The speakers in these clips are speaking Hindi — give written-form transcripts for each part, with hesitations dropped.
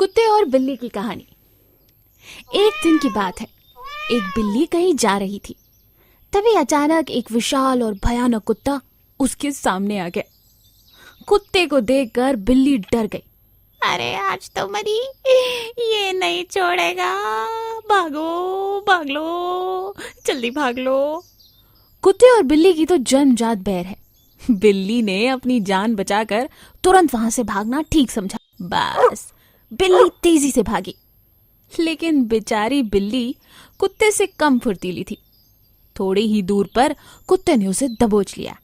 कुत्ते और बिल्ली की कहानी। एक दिन की बात है, एक बिल्ली कहीं जा रही थी। तभी अचानक एक विशाल और भयानक कुत्ता उसके सामने आ गया। कुत्ते को देखकर बिल्ली डर गई। अरे आज तो मरी, ये नहीं छोड़ेगा, भागो भाग लो, जल्दी भाग लो। कुत्ते और बिल्ली की तो जन्मजात बैर है। बिल्ली ने अपनी जान बचाकर तुरंत वहां से भागना ठीक समझा। बस बिल्ली तेजी से भागी, लेकिन बेचारी बिल्ली कुत्ते से कम फुर्तीली थी। थोड़ी ही दूर पर कुत्ते ने उसे दबोच लिया।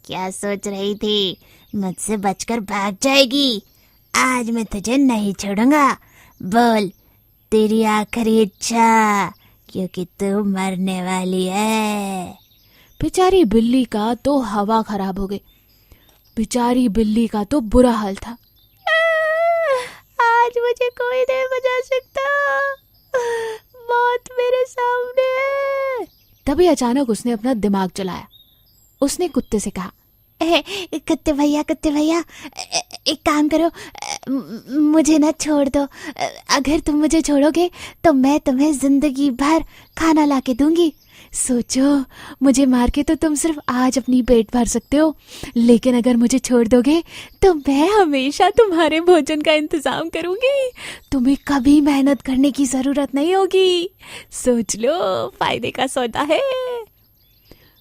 क्या सोच रही थी, मुझसे बचकर भाग जाएगी? आज मैं तुझे नहीं छोड़ूंगा। बोल तेरी आखिरी इच्छा, क्योंकि तू मरने वाली है। बेचारी बिल्ली का तो हवा खराब हो गई। बेचारी बिल्ली का तो बुरा हाल था। आज मुझे कोई नहीं बचा सकता, मौत मेरे सामने है। तभी अचानक उसने अपना दिमाग चलाया। उसने कुत्ते से कहा, कुत्ते भैया एक काम करो, मुझे ना छोड़ दो। अगर तुम मुझे छोड़ोगे तो मैं तुम्हें जिंदगी भर खाना ला के दूंगी। सोचो, मुझे मार के तो तुम सिर्फ आज अपनी पेट भर सकते हो, लेकिन अगर मुझे छोड़ दोगे तो मैं हमेशा तुम्हारे भोजन का इंतजाम करूंगी। तुम्हें कभी मेहनत करने की जरूरत नहीं होगी। सोच लो, फायदे का सौदा है।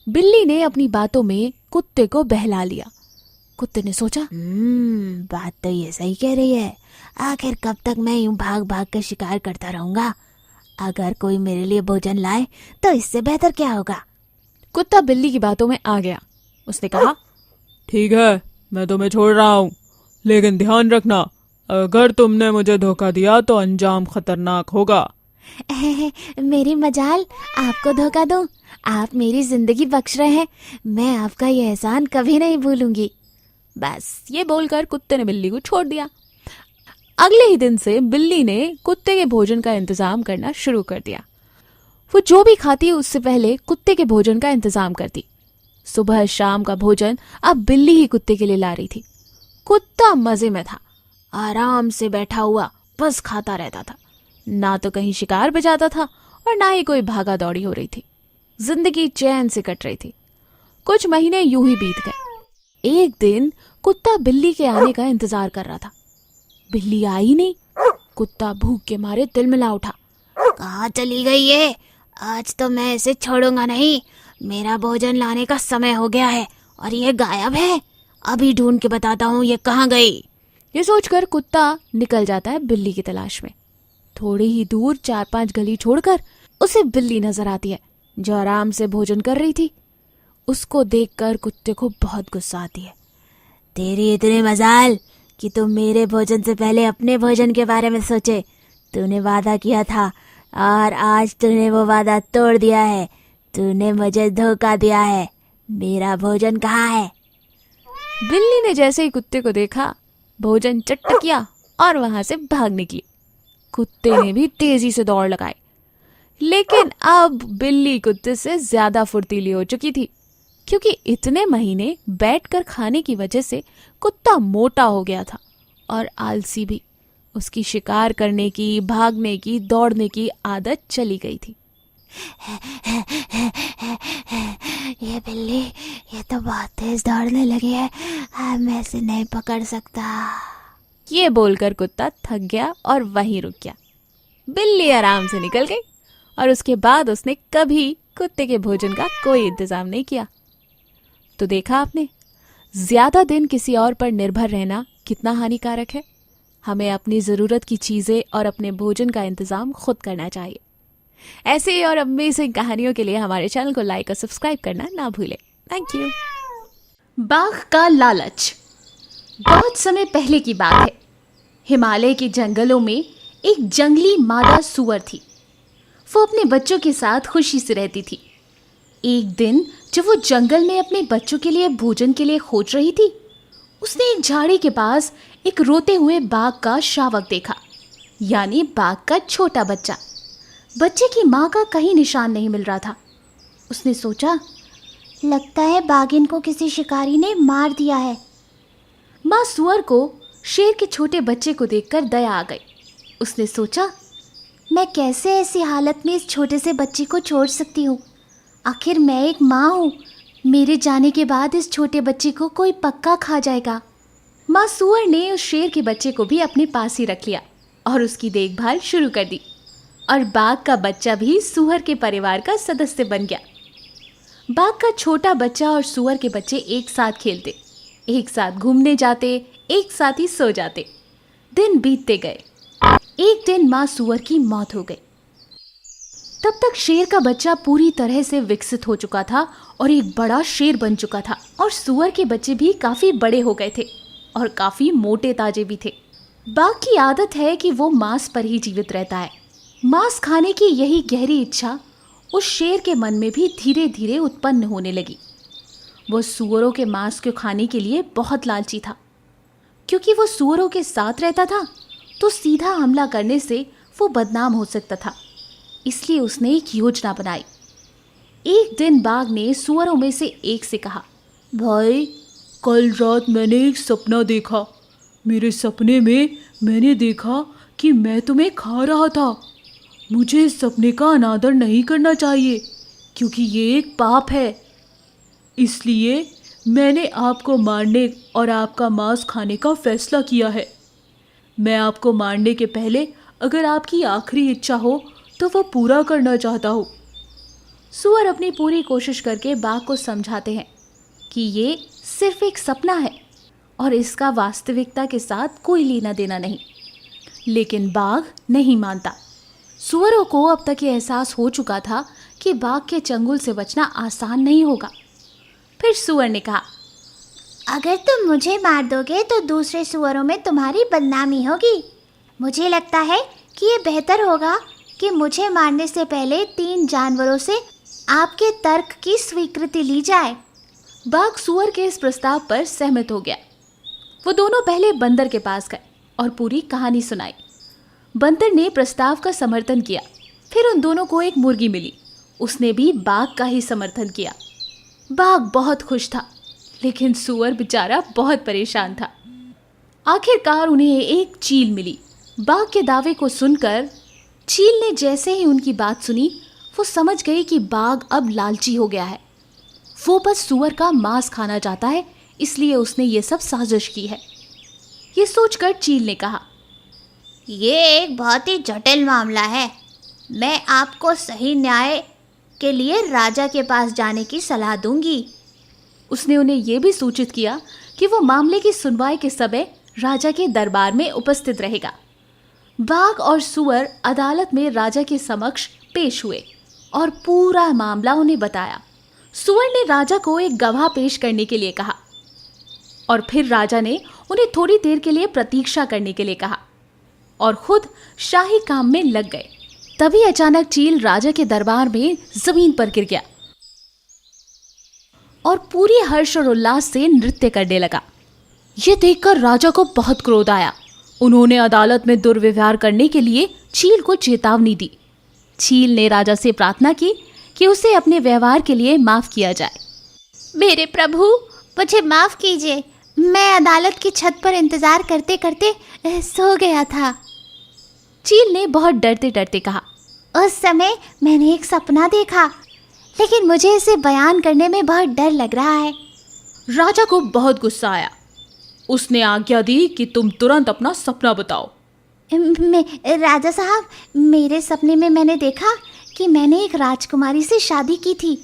बिल्ली ने अपनी बातों में कुत्ते को बहला लिया। कुत्ते ने सोचा, बात तो ये सही कह रही है। आखिर कब तक मैं यूं भाग भाग कर शिकार करता रहूंगा? अगर कोई मेरे लिए भोजन लाए तो इससे बेहतर क्या होगा। कुत्ता बिल्ली की बातों में आ गया। उसने कहा, ठीक है, मैं तुम्हें छोड़ रहा हूँ, लेकिन ध्यान रखना, अगर तुमने मुझे धोखा दिया तो अंजाम खतरनाक होगा। मेरी मजाल, आपको धोखा दूं? आप मेरी जिंदगी बख्श रहे हैं, मैं आपका ये एहसान कभी नहीं भूलूंगी। बस ये बोलकर कुत्ते ने बिल्ली को छोड़ दिया। अगले ही दिन से बिल्ली ने कुत्ते के भोजन का इंतजाम करना शुरू कर दिया। वो जो भी खाती उससे पहले कुत्ते के भोजन का इंतजाम करती। सुबह शाम का भोजन अब बिल्ली ही कुत्ते के लिए ला रही थी। कुत्ता मजे में था, आराम से बैठा हुआ बस खाता रहता था। ना तो कहीं शिकार बजाता था और ना ही कोई भागा दौड़ी हो रही थी। जिंदगी चैन से कट रही थी। कुछ महीने यूं ही बीत गए। एक दिन कुत्ता बिल्ली के आने का इंतजार कर रहा था। बिल्ली आई नहीं। कुत्ता भूख के मारे तिलमिला उठा। कहाँ चली गई ये? आज तो मैं इसे छोड़ूंगा नहीं। मेरा भोजन लाने का समय हो गया है और ये गायब है। अभी ढूंढ के बताता हूँ ये कहाँ गई। ये सोचकर कुत्ता निकल जाता है बिल्ली की तलाश में। थोड़ी ही दूर 4-5 गली छोड़कर उसे बिल्ली नजर आती है, जो आराम से भोजन कर रही थी। उसको देखकर कुत्ते को बहुत गुस्सा आती है। तेरी इतनी मजाल कि तुम मेरे भोजन से पहले अपने भोजन के बारे में सोचे। तूने वादा किया था और आज तूने वो वादा तोड़ दिया है। तूने मुझे धोखा दिया है। मेरा भोजन कहाँ है? बिल्ली ने जैसे ही कुत्ते को देखा, भोजन चट किया और वहां से भाग निकली। कुत्ते ने भी तेजी से दौड़ लगाई, लेकिन अब बिल्ली कुत्ते से ज्यादा फुर्तीली हो चुकी थी, क्योंकि इतने महीने बैठकर खाने की वजह से कुत्ता मोटा हो गया था और आलसी भी। उसकी शिकार करने की, भागने की, दौड़ने की आदत चली गई थी। ये बिल्ली, ये तो बहुत तेज दौड़ने लगी है। मैं इसे नहीं पकड़ सकता। ये बोलकर कुत्ता थक गया और वहीं रुक गया। बिल्ली आराम से निकल गई और उसके बाद उसने कभी कुत्ते के भोजन का कोई इंतजाम नहीं किया। तो देखा आपने, ज्यादा दिन किसी और पर निर्भर रहना कितना हानिकारक है। हमें अपनी जरूरत की चीजें और अपने भोजन का इंतजाम खुद करना चाहिए। ऐसे ही और अमेजिंग कहानियों के लिए हमारे चैनल को लाइक और सब्सक्राइब करना ना भूलें। Thank you. बाघ का लालच। बहुत समय पहले की बात है। हिमालय के जंगलों में एक जंगली मादा सूअर थी। वो अपने बच्चों के साथ खुशी से रहती थी। एक दिन जब वो जंगल में अपने बच्चों के लिए भोजन के लिए खोज रही थी, उसने एक झाड़ी के पास एक रोते हुए बाघ का शावक देखा, यानी बाघ का छोटा बच्चा। बच्चे की माँ का कहीं निशान नहीं मिल रहा था। उसने सोचा, लगता है बाघिन को किसी शिकारी ने मार दिया है। माँ सूअर को शेर के छोटे बच्चे को देखकर दया आ गई। उसने सोचा, मैं कैसे ऐसी हालत में इस छोटे से बच्चे को छोड़ सकती हूँ? आखिर मैं एक माँ हूँ। मेरे जाने के बाद इस छोटे बच्चे को कोई पक्का खा जाएगा। माँ सूअर ने उस शेर के बच्चे को भी अपने पास ही रख लिया और उसकी देखभाल शुरू कर दी। और बाघ का बच्चा भी सूअर के परिवार का सदस्य बन गया। बाघ का छोटा बच्चा और सूअर के बच्चे एक साथ खेलते, एक साथ घूमने जाते, एक साथ ही सो जाते। दिन बीतते गए। एक दिन माँ सूअर की मौत हो गई। तब तक शेर का बच्चा पूरी तरह से विकसित हो चुका था और एक बड़ा शेर बन चुका था। और सूअर के बच्चे भी काफी बड़े हो गए थे और काफी मोटे ताजे भी थे। बाघ की आदत है कि वो मांस पर ही जीवित रहता है। मांस खाने की यही गहरी इच्छा उस शेर के मन में भी धीरे धीरे उत्पन्न होने लगी। वो सूअरों के मांस को खाने के लिए बहुत लालची था। क्योंकि वो सूअरों के साथ रहता था तो सीधा हमला करने से वो बदनाम हो सकता था। इसलिए उसने एक योजना बनाई। एक दिन बाघ ने सूअरों में से एक से कहा, भाई, कल रात मैंने एक सपना देखा। मेरे सपने में मैंने देखा कि मैं तुम्हें खा रहा था। मुझे इस सपने का अनादर नहीं करना चाहिए क्योंकि ये एक पाप है। इसलिए मैंने आपको मारने और आपका मांस खाने का फैसला किया है। मैं आपको मारने के पहले अगर आपकी आखिरी इच्छा हो तो वो पूरा करना चाहता हूँ। सूअर अपनी पूरी कोशिश करके बाघ को समझाते हैं कि ये सिर्फ एक सपना है और इसका वास्तविकता के साथ कोई लेना देना नहीं। लेकिन बाघ नहीं मानता। सूअरों को अब तक ये एहसास हो चुका था कि बाघ के चंगुल से बचना आसान नहीं होगा। फिर सूअर ने कहा, अगर तुम मुझे मार दोगे तो दूसरे सूअरों में तुम्हारी बदनामी होगी। मुझे लगता है कि ये बेहतर होगा कि मुझे मारने से पहले 3 जानवरों से आपके तर्क की स्वीकृति ली जाए। बाघ सूअर के इस प्रस्ताव पर सहमत हो गया। वो दोनों पहले बंदर के पास गए और पूरी कहानी सुनाई। बंदर ने प्रस्ताव का समर्थन किया। फिर उन दोनों को एक मुर्गी मिली। उसने भी बाघ का ही समर्थन किया। बाघ बहुत खुश था, लेकिन सूअर बेचारा बहुत परेशान था। आखिरकार उन्हें एक चील मिली। बाघ के दावे को सुनकर चील ने जैसे ही उनकी बात सुनी, वो समझ गई कि बाघ अब लालची हो गया है। वो बस सूअर का मांस खाना चाहता है, इसलिए उसने ये सब साजिश की है। ये सोचकर चील ने कहा, ये एक बहुत ही जटिल मामला है। मैं आपको सही न्याय के लिए राजा के पास जाने की सलाह दूंगी। उसने उन्हें यह भी सूचित किया कि वो मामले की सुनवाई के समय राजा के दरबार में उपस्थित रहेगा। बाघ और सूअर अदालत में राजा के समक्ष पेश हुए और पूरा मामला उन्हें बताया। सूअर ने राजा को एक गवाह पेश करने के लिए कहा और फिर राजा ने उन्हें थोड़ी देर के लिए प्रतीक्षा करने के लिए कहा और खुद शाही काम में लग गए। तभी अचानक चील राजा के दरबार में जमीन पर गिर गया और पूरी हर्ष और उल्लास से नृत्य करने लगा। यह देखकर राजा को बहुत क्रोध आया। उन्होंने अदालत में दुर्व्यवहार करने के लिए चील को चेतावनी दी। चील ने राजा से प्रार्थना की कि उसे अपने व्यवहार के लिए माफ किया जाए। मेरे प्रभु, मुझे माफ कीजिए। मैं अदालत की छत पर इंतजार करते करते सो गया था। चील ने बहुत डरते डरते कहा, उस समय मैंने एक सपना देखा, लेकिन मुझे इसे बयान करने में बहुत डर लग रहा है। राजा को बहुत गुस्सा आया। उसने आज्ञा दी कि तुम तुरंत अपना सपना बताओ। राजा साहब, मेरे सपने में मैंने देखा कि मैंने एक राजकुमारी से शादी की थी।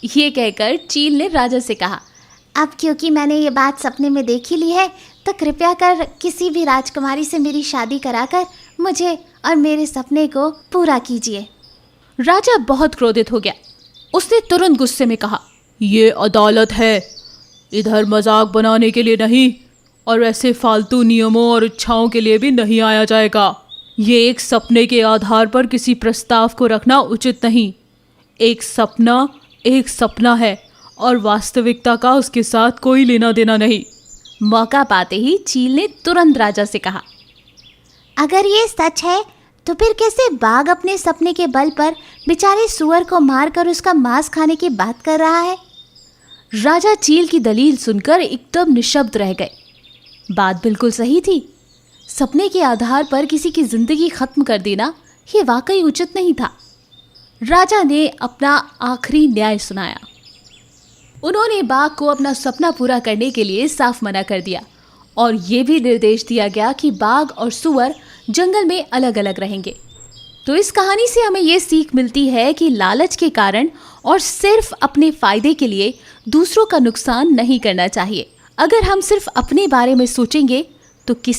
ये कहकर चील ने राजा से कहा, अब क्योंकि मैंने ये बात सपने में देख ही ली है, तो कृपया कर किसी भी राजकुमारी से मेरी शादी कराकर मुझे और मेरे सपने को पूरा कीजिए। राजा बहुत क्रोधित हो गया। उसने तुरंत गुस्से में कहा, ये अदालत है, इधर मजाक बनाने के लिए नहीं और ऐसे फालतू नियमों और इच्छाओं के लिए भी नहीं आया जाएगा। ये एक सपने के आधार पर किसी प्रस्ताव को रखना उचित नहीं। एक सपना है और वास्तविकता का उसके साथ कोई लेना देना नहीं। मौका पाते ही चील ने तुरंत राजा से कहा, अगर ये सच है तो फिर कैसे बाघ अपने सपने के बल पर बेचारे सूअर को मारकर उसका मांस खाने की बात कर रहा है? राजा चील की दलील सुनकर एकदम निशब्द रह गए। बात बिल्कुल सही थी। सपने के आधार पर किसी की जिंदगी खत्म कर देना ये वाकई उचित नहीं था। राजा ने अपना आखिरी न्याय सुनाया। उन्होंने बाघ को अपना सपना पूरा करने के लिए साफ मना कर दिया और ये भी निर्देश दिया गया कि बाघ और सूअर जंगल में अलग अलग रहेंगे। तो इस कहानी से हमें ये सीख मिलती है कि लालच के कारण और सिर्फ अपने फायदे के लिए दूसरों का नुकसान नहीं करना चाहिए। अगर हम सिर्फ अपने बारे में सोचेंगे तो किसी